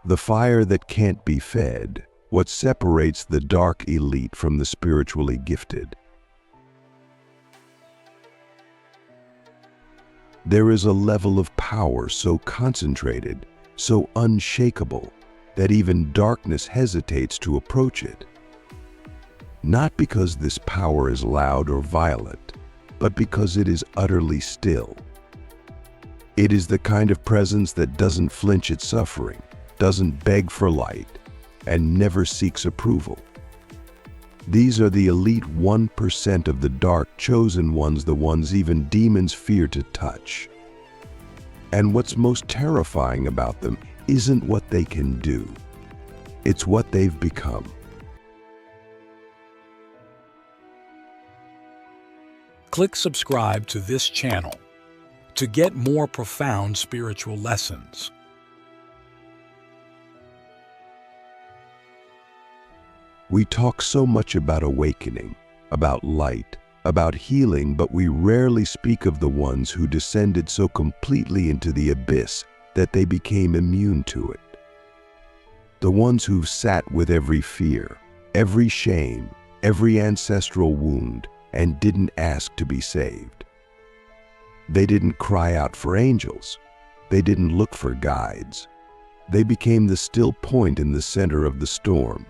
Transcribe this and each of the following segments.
The fire that can't be fed, what separates the dark elite from the spiritually gifted. There is a level of power so concentrated, so unshakable, that even darkness hesitates to approach it. Not because this power is loud or violent, but because it is utterly still. It is the kind of presence that doesn't flinch at suffering, doesn't beg for light, and never seeks approval. These are the elite 1% of the dark chosen ones, the ones even demons fear to touch. And what's most terrifying about them isn't what they can do. It's what they've become. Click subscribe to this channel to get more profound spiritual lessons. We talk so much about awakening, about light, about healing, but we rarely speak of the ones who descended so completely into the abyss that they became immune to it. The ones who've sat with every fear, every shame, every ancestral wound, and didn't ask to be saved. They didn't cry out for angels. They didn't look for guides. They became the still point in the center of the storm.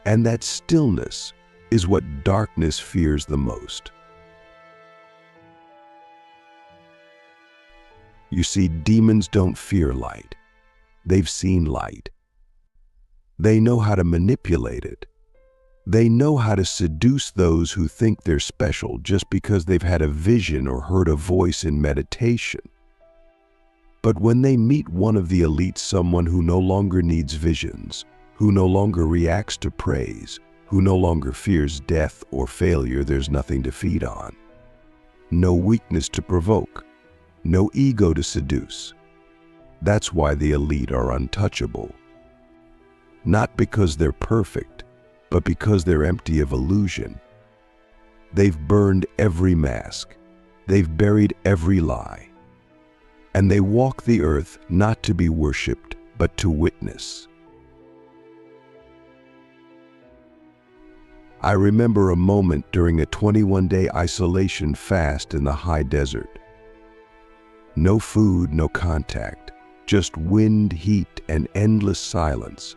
And that stillness is what darkness fears the most. You see, demons don't fear light. They've seen light. They know how to manipulate it. They know how to seduce those who think they're special just because they've had a vision or heard a voice in meditation. But when they meet one of the elites, someone who no longer needs visions, who no longer reacts to praise, who no longer fears death or failure, there's nothing to feed on. No weakness to provoke, no ego to seduce. That's why the elite are untouchable. Not because they're perfect, but because they're empty of illusion. They've burned every mask. They've buried every lie. And they walk the earth not to be worshipped, but to witness. I remember a moment during a 21-day isolation fast in the high desert. No food, no contact, just wind, heat, and endless silence.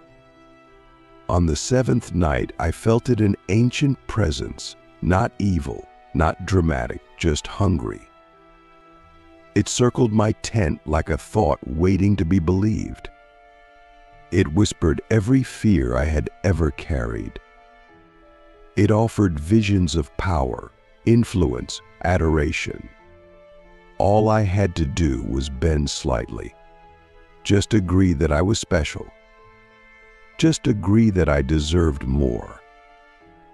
On the 7th night, I felt it, an ancient presence, not evil, not dramatic, just hungry. It circled my tent like a thought waiting to be believed. It whispered every fear I had ever carried. It offered visions of power, influence, adoration. All I had to do was bend slightly. Just agree that I was special. Just agree that I deserved more.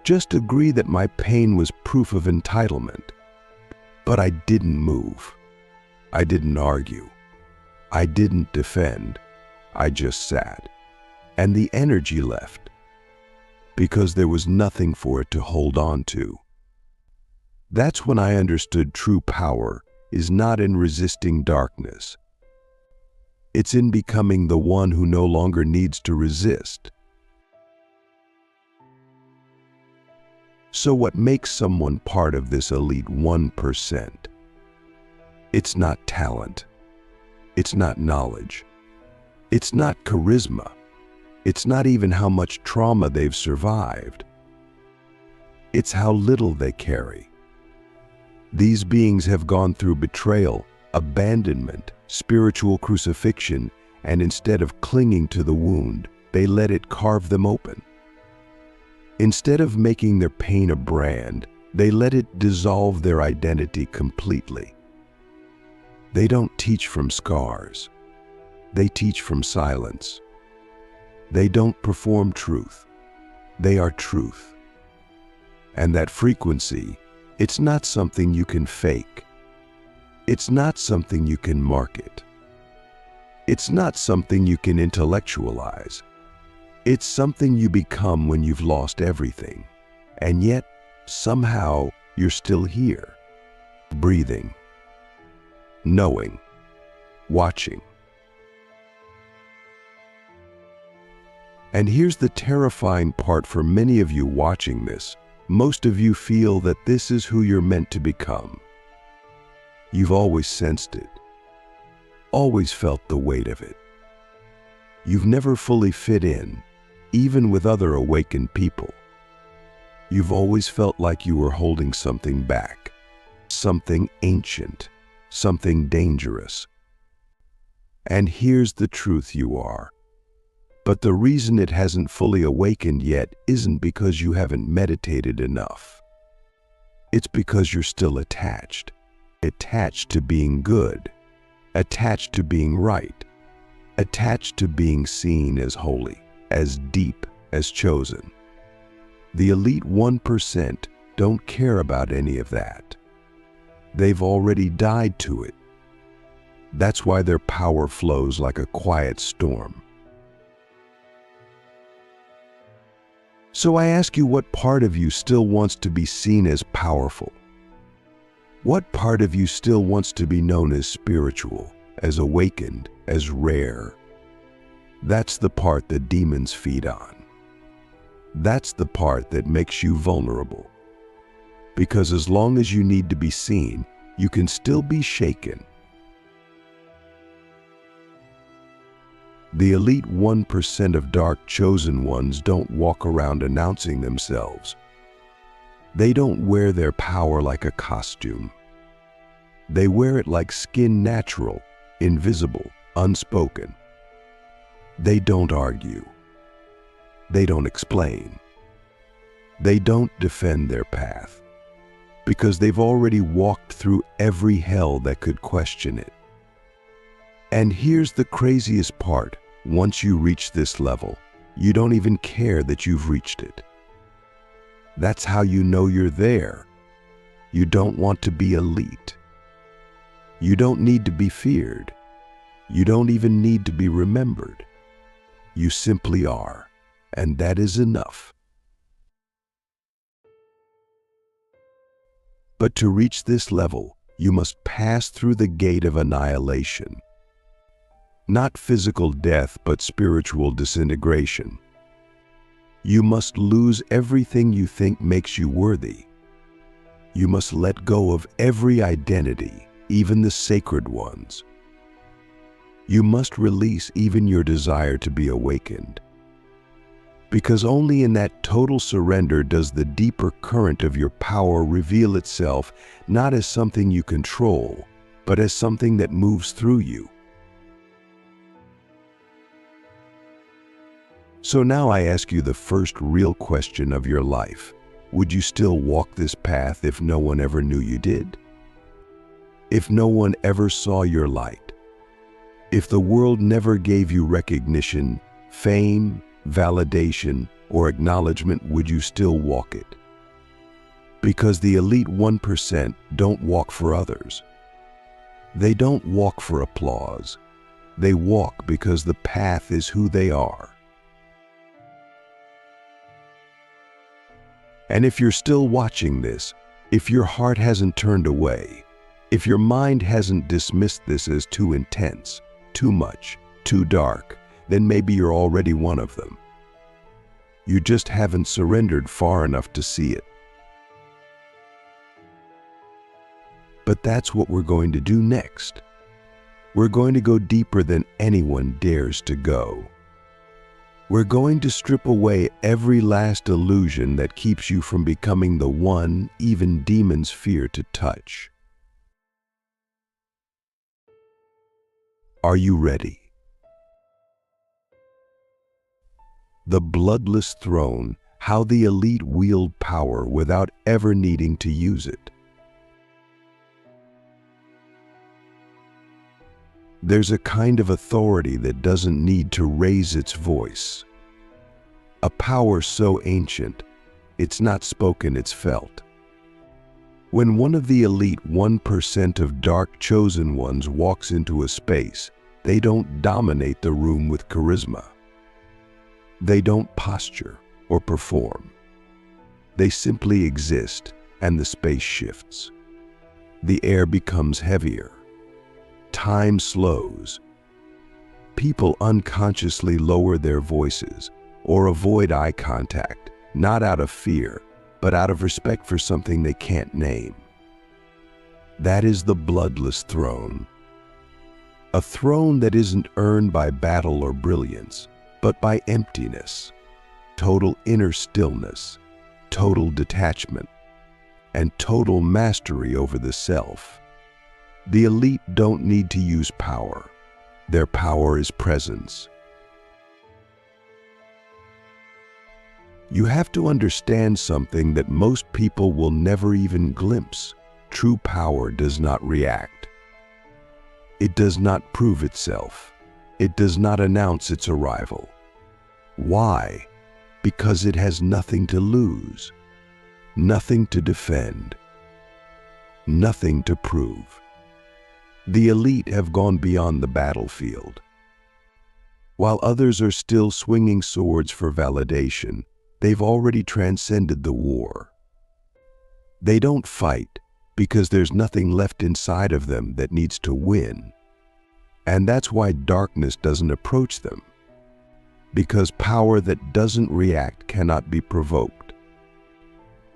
Just agree that my pain was proof of entitlement. But I didn't move. I didn't argue. I didn't defend. I just sat. And the energy left, because there was nothing for it to hold on to. That's when I understood true power is not in resisting darkness. It's in becoming the one who no longer needs to resist. So what makes someone part of this elite 1%? It's not talent. It's not knowledge. It's not charisma. It's not even how much trauma they've survived. It's how little they carry. These beings have gone through betrayal, abandonment, spiritual crucifixion, and instead of clinging to the wound, they let it carve them open. Instead of making their pain a brand, they let it dissolve their identity completely. They don't teach from scars. They teach from silence. They don't perform truth. They are truth. And that frequency, it's not something you can fake. It's not something you can market. It's not something you can intellectualize. It's something you become when you've lost everything. And yet, somehow, you're still here, breathing, knowing, watching. And here's the terrifying part for many of you watching this. Most of you feel that this is who you're meant to become. You've always sensed it, always felt the weight of it. You've never fully fit in, even with other awakened people. You've always felt like you were holding something back, something ancient, something dangerous. And here's the truth: you are. But the reason it hasn't fully awakened yet isn't because you haven't meditated enough. It's because you're still attached to being good, attached to being right, attached to being seen as holy, as deep, as chosen. The elite 1% don't care about any of that. They've already died to it. That's why their power flows like a quiet storm. So I ask you, what part of you still wants to be seen as powerful? What part of you still wants to be known as spiritual, as awakened, as rare? That's the part that demons feed on. That's the part that makes you vulnerable. Because as long as you need to be seen, you can still be shaken. The elite 1% of dark chosen ones don't walk around announcing themselves. They don't wear their power like a costume. They wear it like skin, natural, invisible, unspoken. They don't argue. They don't explain. They don't defend their path, because they've already walked through every hell that could question it. And here's the craziest part: once you reach this level, you don't even care that you've reached it. That's how you know you're there. You don't want to be elite. You don't need to be feared. You don't even need to be remembered. You simply are, and that is enough. But to reach this level, you must pass through the gate of annihilation. Not physical death, but spiritual disintegration. You must lose everything you think makes you worthy. You must let go of every identity, even the sacred ones. You must release even your desire to be awakened. Because only in that total surrender does the deeper current of your power reveal itself, not as something you control, but as something that moves through you. So now I ask you the first real question of your life. Would you still walk this path if no one ever knew you did? If no one ever saw your light? If the world never gave you recognition, fame, validation, or acknowledgement, would you still walk it? Because the elite 1% don't walk for others. They don't walk for applause. They walk because the path is who they are. And if you're still watching this, if your heart hasn't turned away, if your mind hasn't dismissed this as too intense, too much, too dark, then maybe you're already one of them. You just haven't surrendered far enough to see it. But that's what we're going to do next. We're going to go deeper than anyone dares to go. We're going to strip away every last illusion that keeps you from becoming the one even demons fear to touch. Are you ready? The bloodless throne, how the elite wield power without ever needing to use it. There's a kind of authority that doesn't need to raise its voice. A power so ancient, it's not spoken, it's felt. When one of the elite 1% of dark chosen ones walks into a space, they don't dominate the room with charisma. They don't posture or perform. They simply exist, and the space shifts. The air becomes heavier. Time slows. People unconsciously lower their voices, or avoid eye contact, not out of fear, but out of respect for something they can't name. That is the bloodless throne. A throne that isn't earned by battle or brilliance, but by emptiness, total inner stillness, total detachment, and total mastery over the self. The elite don't need to use power. Their power is presence. You have to understand something that most people will never even glimpse. True power does not react. It does not prove itself. It does not announce its arrival. Why? Because it has nothing to lose, nothing to defend, nothing to prove. The elite have gone beyond the battlefield. While others are still swinging swords for validation, they've already transcended the war. They don't fight because there's nothing left inside of them that needs to win. And that's why darkness doesn't approach them. Because power that doesn't react cannot be provoked.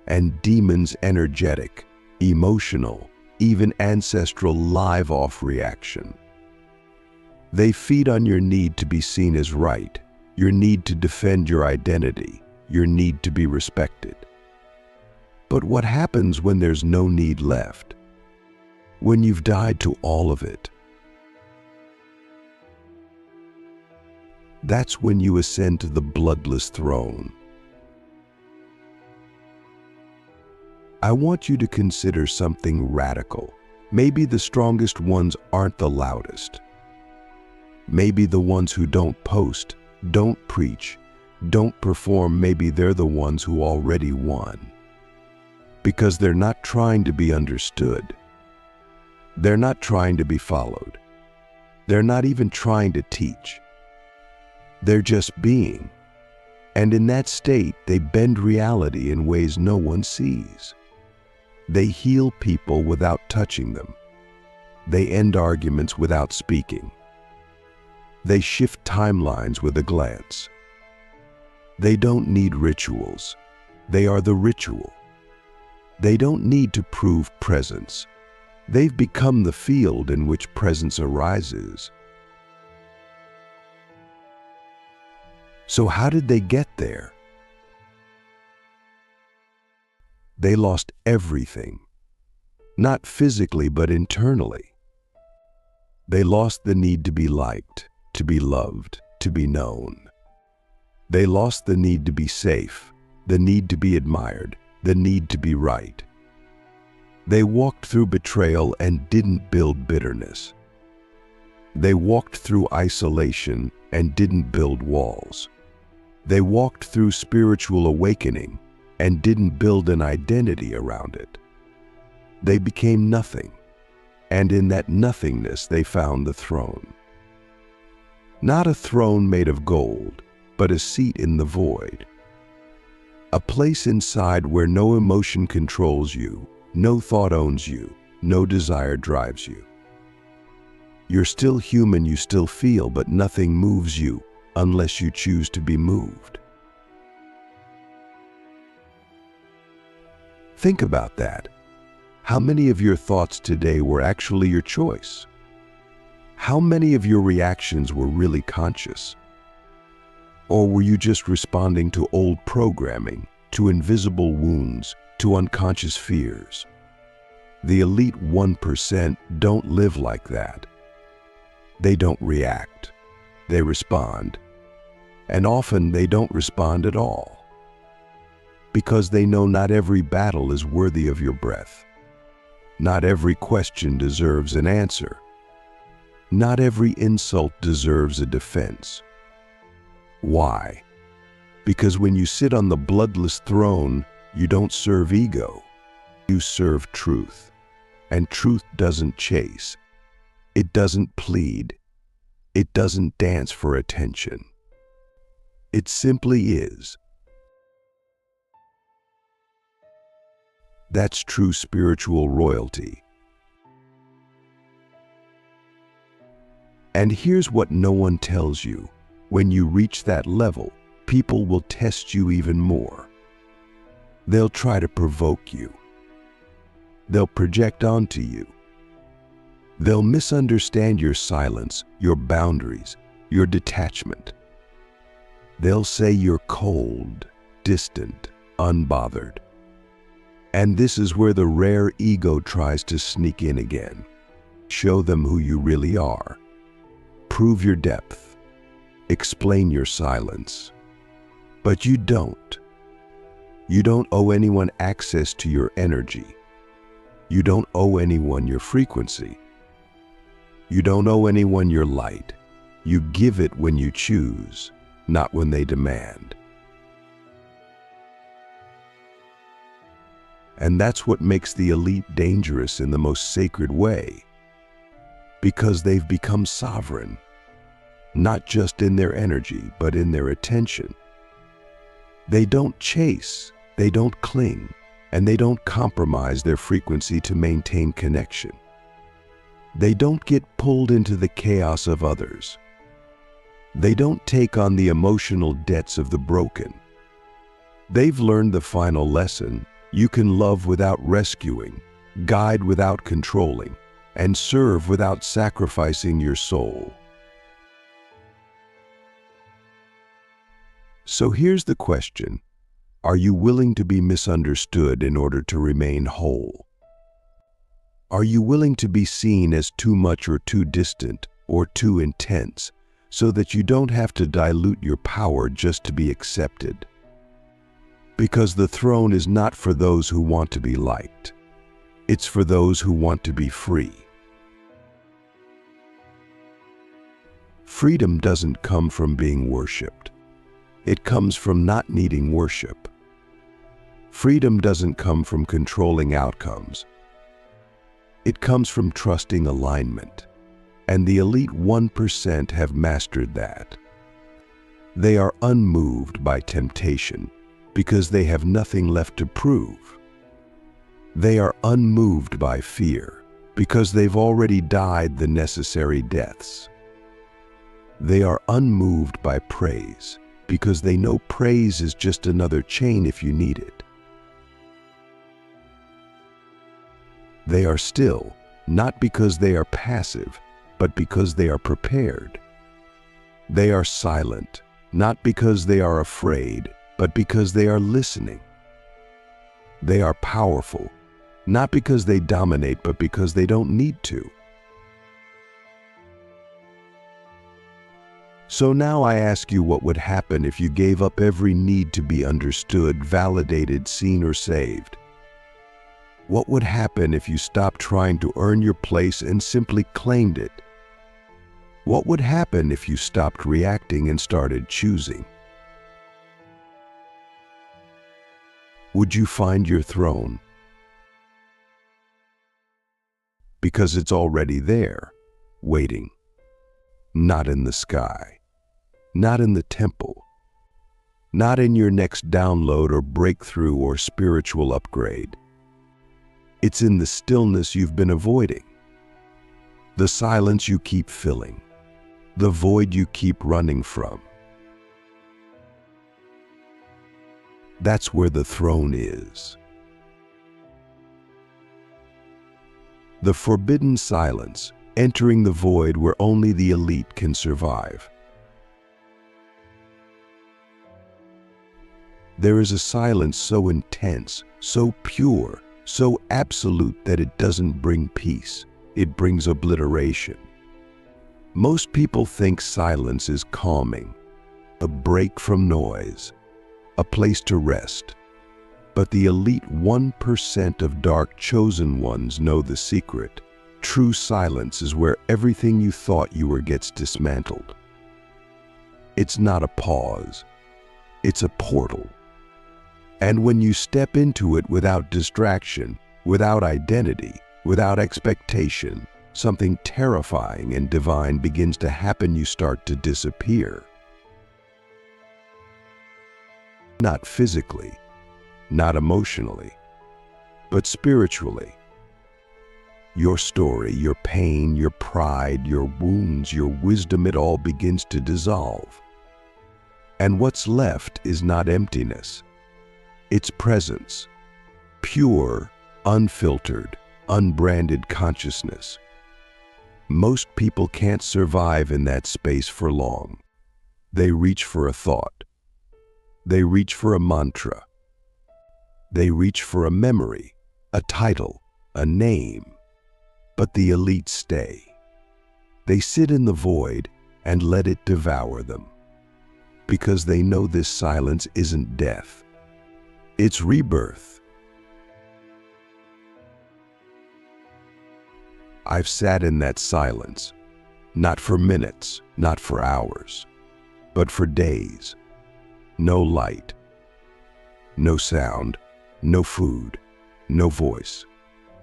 And demons energetic, emotional, even ancestral live-off reaction. They feed on your need to be seen as right, your need to defend your identity, your need to be respected. But what happens when there's no need left? When you've died to all of it? That's when you ascend to the bloodless throne. I want you to consider something radical. Maybe the strongest ones aren't the loudest. Maybe the ones who don't post, don't preach, don't perform, maybe they're the ones who already won. Because they're not trying to be understood. They're not trying to be followed. They're not even trying to teach. They're just being. And in that state, they bend reality in ways no one sees. They heal people without touching them. They end arguments without speaking. They shift timelines with a glance. They don't need rituals. They are the ritual. They don't need to prove presence. They've become the field in which presence arises. So how did they get there? They lost everything. Not physically, but internally. They lost the need to be liked, to be loved, to be known. They lost the need to be safe, the need to be admired, the need to be right. They walked through betrayal and didn't build bitterness. They walked through isolation and didn't build walls. They walked through spiritual awakening and didn't build an identity around it. They became nothing, and in that nothingness they found the throne. Not a throne made of gold, but a seat in the void. A place inside where no emotion controls you, no thought owns you, no desire drives you. You're still human, you still feel, but nothing moves you unless you choose to be moved. Think about that. How many of your thoughts today were actually your choice? How many of your reactions were really conscious? Or were you just responding to old programming, to invisible wounds, to unconscious fears? The elite 1% don't live like that. They don't react. They respond. And often they don't respond at all. Because they know not every battle is worthy of your breath. Not every question deserves an answer. Not every insult deserves a defense. Why? Because when you sit on the bloodless throne, you don't serve ego. You serve truth. And truth doesn't chase. It doesn't plead. It doesn't dance for attention. It simply is. That's true spiritual royalty. And here's what no one tells you. When you reach that level, people will test you even more. They'll try to provoke you. They'll project onto you. They'll misunderstand your silence, your boundaries, your detachment. They'll say you're cold, distant, unbothered. And this is where the rare ego tries to sneak in again. Show them who you really are. Prove your depth. Explain your silence. But you don't. You don't owe anyone access to your energy. You don't owe anyone your frequency. You don't owe anyone your light. You give it when you choose, not when they demand. And that's what makes the elite dangerous in the most sacred way. Because they've become sovereign, not just in their energy, but in their attention. They don't chase, they don't cling, and they don't compromise their frequency to maintain connection. They don't get pulled into the chaos of others. They don't take on the emotional debts of the broken. They've learned the final lesson: you can love without rescuing, guide without controlling, and serve without sacrificing your soul. So here's the question: are you willing to be misunderstood in order to remain whole? Are you willing to be seen as too much or too distant or too intense so that you don't have to dilute your power just to be accepted? Because the throne is not for those who want to be liked. It's for those who want to be free. Freedom doesn't come from being worshipped. It comes from not needing worship. Freedom doesn't come from controlling outcomes. It comes from trusting alignment. And the elite 1% have mastered that. They are unmoved by temptation because they have nothing left to prove. They are unmoved by fear because they've already died the necessary deaths. They are unmoved by praise because they know praise is just another chain if you need it. They are still, not because they are passive, but because they are prepared. They are silent, not because they are afraid, but because they are listening. They are powerful, not because they dominate, but because they don't need to. So now I ask you, what would happen if you gave up every need to be understood, validated, seen, or saved? What would happen if you stopped trying to earn your place and simply claimed it? What would happen if you stopped reacting and started choosing? Would you find your throne? Because it's already there, waiting. Not in the sky, not in the temple, not in your next download or breakthrough or spiritual upgrade. It's in the stillness you've been avoiding, the silence you keep filling, the void you keep running from. That's where the throne is. The forbidden silence, entering the void where only the elite can survive. There is a silence so intense, so pure, so absolute that it doesn't bring peace, it brings obliteration. Most people think silence is calming, a break from noise, a place to rest. But the elite 1% of dark chosen ones know the secret. True silence is where everything you thought you were gets dismantled. It's not a pause, it's a portal. And when you step into it without distraction, without identity, without expectation, something terrifying and divine begins to happen. You start to disappear. Not physically, not emotionally, but spiritually. Your story, your pain, your pride, your wounds, your wisdom, it all begins to dissolve. And what's left is not emptiness. It's presence. Pure, unfiltered, unbranded consciousness. Most people can't survive in that space for long. They reach for a thought. They reach for a mantra. They reach for a memory, a title, a name. But the elite stay. They sit in the void and let it devour them. Because they know this silence isn't death. It's rebirth. I've sat in that silence, not for minutes, not for hours, but for days. No light, no sound, no food, no voice,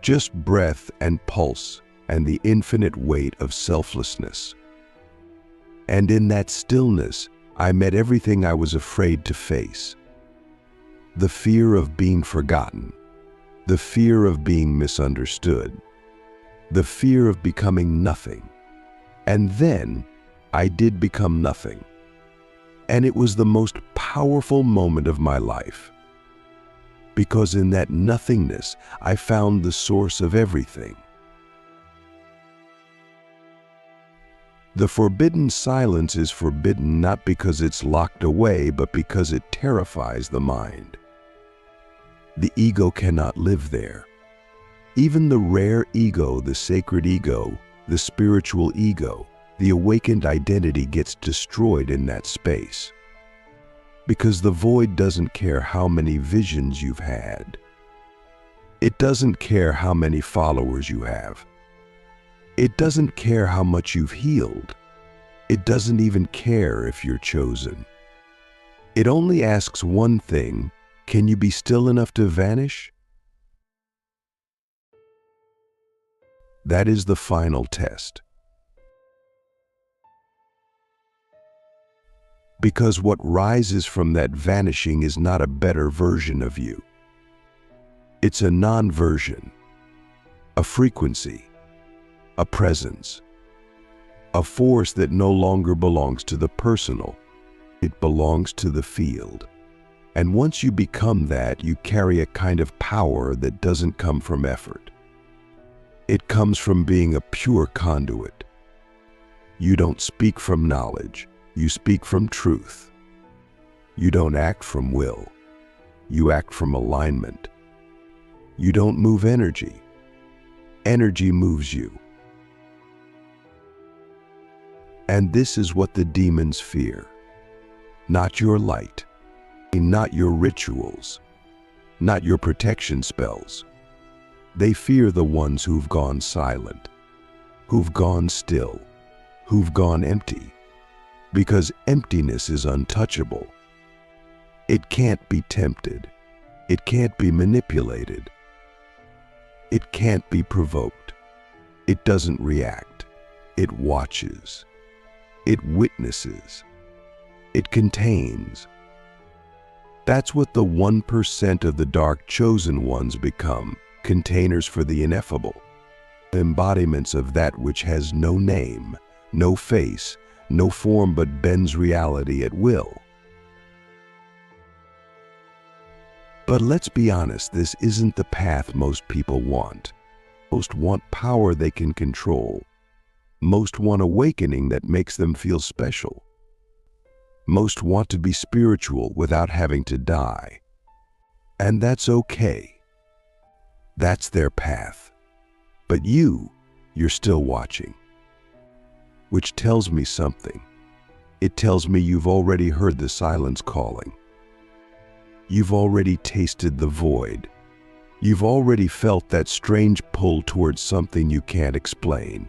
just breath and pulse and the infinite weight of selflessness. And in that stillness, I met everything I was afraid to face. The fear of being forgotten, the fear of being misunderstood, the fear of becoming nothing. And then I did become nothing. And it was the most powerful moment of my life. Because in that nothingness, I found the source of everything. The forbidden silence is forbidden not because it's locked away, but because it terrifies the mind. The ego cannot live there. Even the rare ego, the sacred ego, the spiritual ego, the awakened identity gets destroyed in that space. Because the void doesn't care how many visions you've had. It doesn't care how many followers you have. It doesn't care how much you've healed. It doesn't even care if you're chosen. It only asks one thing: can you be still enough to vanish? That is the final test. Because what rises from that vanishing is not a better version of you. It's a non-version, a frequency, a presence, a force that no longer belongs to the personal. It belongs to the field. And once you become that, you carry a kind of power that doesn't come from effort. It comes from being a pure conduit. You don't speak from knowledge. You speak from truth. You don't act from will. You act from alignment. You don't move energy. Energy moves you. And this is what the demons fear. Not your light. Not your rituals. Not your protection spells. They fear the ones who've gone silent, who've gone still, who've gone empty. Because emptiness is untouchable. It can't be tempted. It can't be manipulated. It can't be provoked. It doesn't react. It watches. It witnesses. It contains. That's what the 1% of the dark chosen ones become, containers for the ineffable, embodiments of that which has no name, no face, no form, but bends reality at will. But let's be honest, this isn't the path most people want. Most want power they can control. Most want awakening that makes them feel special. Most want to be spiritual without having to die. And that's okay. That's their path. But you're still watching. Which tells me something. It tells me you've already heard the silence calling. You've already tasted the void. You've already felt that strange pull towards something you can't explain.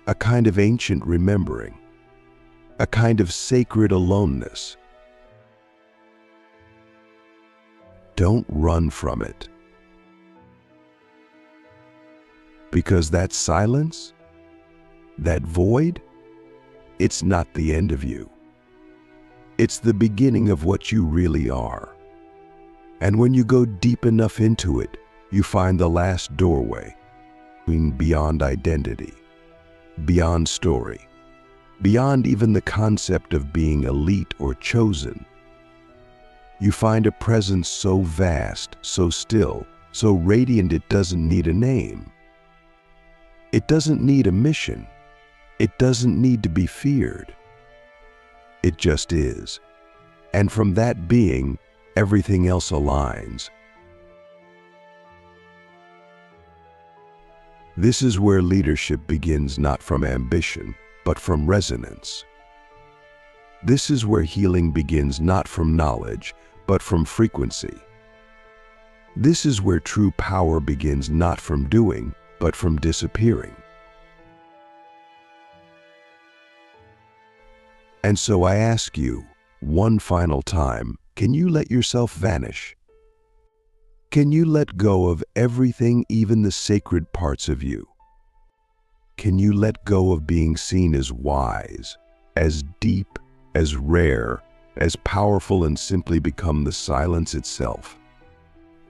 A kind of ancient remembering. A kind of sacred aloneness. Don't run from it. Because that silence, that void, it's not the end of you. It's the beginning of what you really are. And when you go deep enough into it, you find the last doorway, beyond identity, beyond story, beyond even the concept of being elite or chosen. You find a presence so vast, so still, so radiant it doesn't need a name. It doesn't need a mission. It doesn't need to be feared. It just is. And from that being, everything else aligns. This is where leadership begins, not from ambition, but from resonance. This is where healing begins, not from knowledge, but from frequency. This is where true power begins, not from doing, but from disappearing. And so I ask you, one final time, can you let yourself vanish? Can you let go of everything, even the sacred parts of you? Can you let go of being seen as wise, as deep, as rare, as powerful, and simply become the silence itself?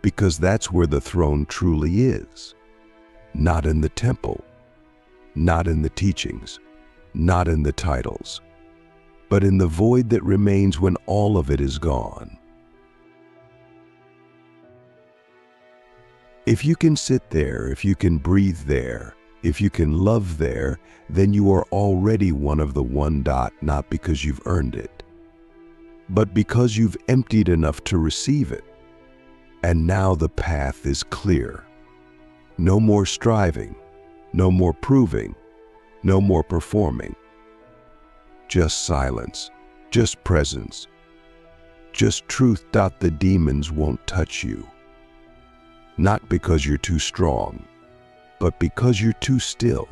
Because that's where the throne truly is. Not in the temple, not in the teachings, not in the titles, but in the void that remains when all of it is gone. If you can sit there, if you can breathe there, if you can love there, then you are already one of the one dot, not because you've earned it, but because you've emptied enough to receive it. And now the path is clear. No more striving, no more proving, no more performing. Just silence, just presence, just truth. The demons won't touch you. Not because you're too strong, but because you're too still.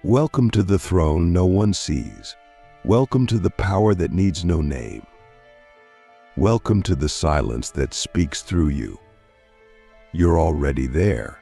Welcome to the throne no one sees. Welcome to the power that needs no name. Welcome to the silence that speaks through you. You're already there.